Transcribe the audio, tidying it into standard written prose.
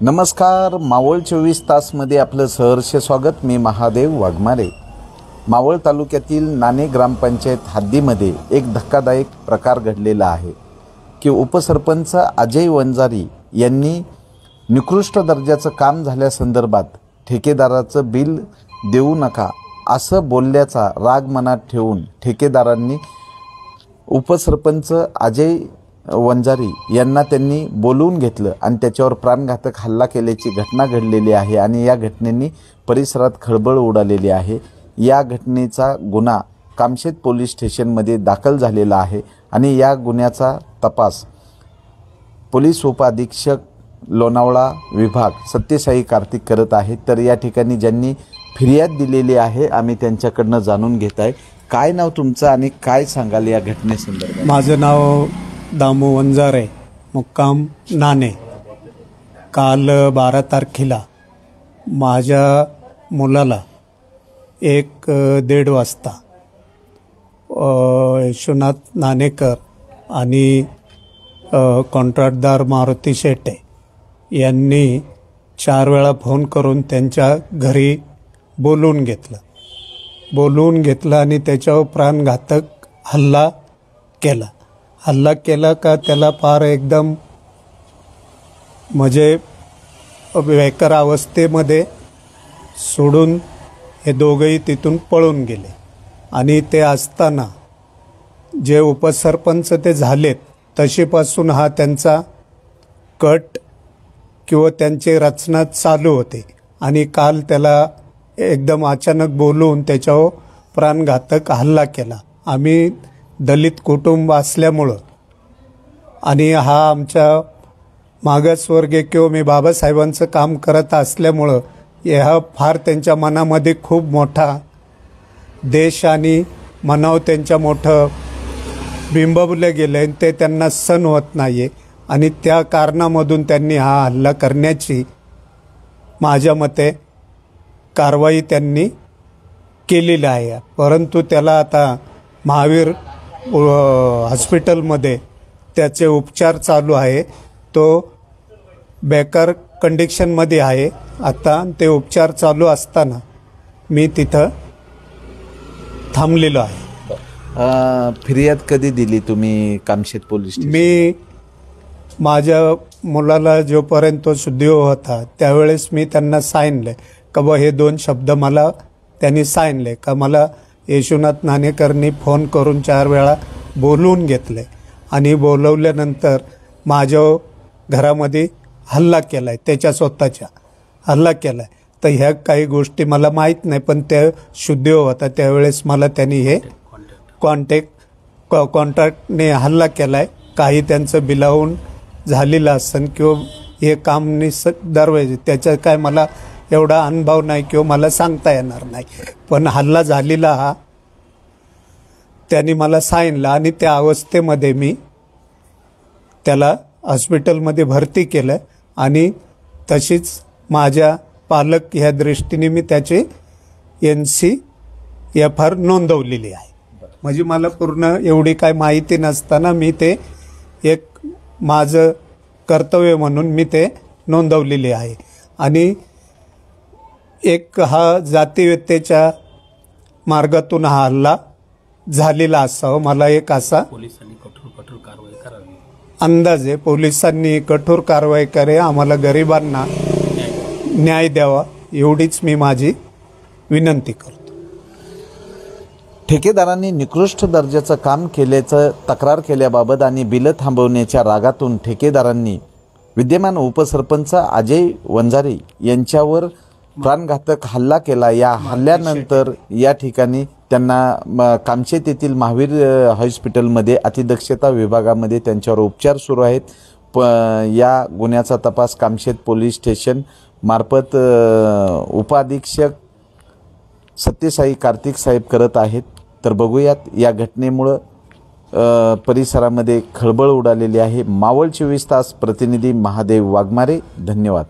नमस्कार, मावळ 24 तासमध्ये आपलं सहर्ष स्वागत। मी महादेव वाघमारे। मावळ तालुक्यातील नाणे ग्रामपंचायत हद्दीमध्ये एक धक्कादायक प्रकार घडलेला आहे की उपसरपंच अजय वंजारी यांनी निकृष्ट दर्जाचं काम झाल्यासंदर्भात ठेकेदाराचं बिल देऊ नका असं बोलल्याचा राग मनात ठेवून ठेकेदारांनी उपसरपंच अजय वंजारी यांना त्यांनी बोलवून घेतलं आणि त्याच्यावर प्राणघातक हल्ला केल्याची घटना घडलेली आहे आणि या घटनेने परिसरात खळबळ उडालेली आहे। या घटनेचा गुन्हा कामशेत पोलीस स्टेशनमध्ये दाखल झालेला आहे आणि या गुन्ह्याचा तपास पोलीस उपअधीक्षक लोणावळा विभाग सत्यसाई कार्तिक करत आहेत। तर या ठिकाणी ज्यांनी फिर्याद दिलेली आहे आम्ही त्यांच्याकडनं जाणून घेत आहे। काय नाव तुमचं आणि काय सांगाल या घटनेसंदर्भात? माझं नाव दामू वंजारे, मुक्काम नाणे। काल 12 तारखेला माझ्या मुलाला 1:30 वाजता यशवंत नाणेकर आणि कॉन्ट्रॅक्टदार मारुती शेटे यांनी 4 वेळा फोन करून त्यांच्या घरी बोलवून घेतलं आणि त्याच्यावर प्राणघातक हल्ला केला का त्याला फार एकदम म्हणजे बेकार अवस्थेमध्ये सोडून हे दोघंही तिथून पळून गेले। आणि ते असताना जे उपसरपंच ते झालेत तशीपासून हा त्यांचा कट किंवा त्यांची रचना चालू होते आणि काल त्याला एकदम अचानक बोलवून त्याच्यावर प्राणघातक हल्ला केला। आम्ही दलित कुटुंब असल्यामुळं आणि हा आमच्या मागासवर्गीय किंवा मी बाबासाहेबांचं काम करत असल्यामुळं ह्या फार त्यांच्या मनामध्ये खूप मोठा देश आणि मनाव त्यांच्या मोठं बिंबवलं गेलं आहे, ते त्यांना सहन होत नाही आहे आणि त्या कारणामधून त्यांनी हा हल्ला करण्याची माझ्या मते कारवाई त्यांनी केलेली आहे। परंतु त्याला आता महावीर हॉस्पिटलमध्ये त्याचे उपचार चालू आहे। तो बेकार कंडिशनमध्ये आहे आता। ते उपचार चालू असताना मी तिथं थांबलेलो आहे। फिर्याद कधी दिली तुम्ही कामशेत पोलीस स्टेशन? मी माझ्या मुलाला जोपर्यंत तो सुदैव होता त्यावेळेस मी त्यांना सांगितले का बा हे 2 शब्द मला त्यांनी सांगितले का मला यशवंत नाणेकरनी फोन करून 4 वेळा बोलवून घेतले आणि बोलवल्यानंतर माझ्या घरामध्ये हल्ला केला आहे, त्याच्या स्वतःच्या हल्ला केला आहे। तर ह्या काही गोष्टी मला माहीत नाही, पण त्या सुदैव होता त्यावेळेस मला त्यांनी हे कॉन्ट्रॅक्टने हल्ला केला आहे। काही त्यांचं बिलावून झालेलं असेल किंवा हे काम दरवेळेस त्याचा काय मला एवढा अनुभव नाही किंवा मला सांगता येणार नाही, पण हल्ला झालेला हा त्यांनी मला सांगितलं आणि त्या अवस्थेमध्ये मी त्याला हॉस्पिटलमध्ये भरती केलं आणि तशीच माझ्या पालक ह्या दृष्टीने मी त्याची NCFR नोंदवलेली आहे। म्हणजे मला पूर्ण एवढी काय माहिती नसताना मी ते एक माझं कर्तव्य म्हणून मी ते नोंदवलेली आहे। आणि एक हा जातीव्यतेच्या मार्गातून हा हल्ला झालेला असावं मला एक असा अंदाज आहे। पोलिसांनी कठोर कारवाई करे, आम्हाला गरिबांना न्याय द्यावा एवढीच मी माझी विनंती करतो। ठेकेदारांनी निकृष्ट दर्जाचं काम केल्याचं तक्रार केल्याबाबत आणि बिलं थांबवण्याच्या रागातून ठेकेदारांनी विद्यमान उपसरपंच अजय वंजारी यांच्यावर प्राणघातक हल्ला केला। या हल्ल्यानंतर या ठिकाणी त्यांना कामशेत येथील महावीर हॉस्पिटलमध्ये अतिदक्षता विभागामध्ये त्यांच्यावर उपचार सुरू आहेत। या गुन्ह्याचा तपास कामशेत पोलीस स्टेशन मार्फत उपअधीक्षक सत्यसाई कार्तिक साहेब करत आहेत। तर बघूयात, या घटनेमुळं परिसरामध्ये खळबळ उडालेली आहे। मावळ 24 तास प्रतिनिधी महादेव वाघमारे, धन्यवाद।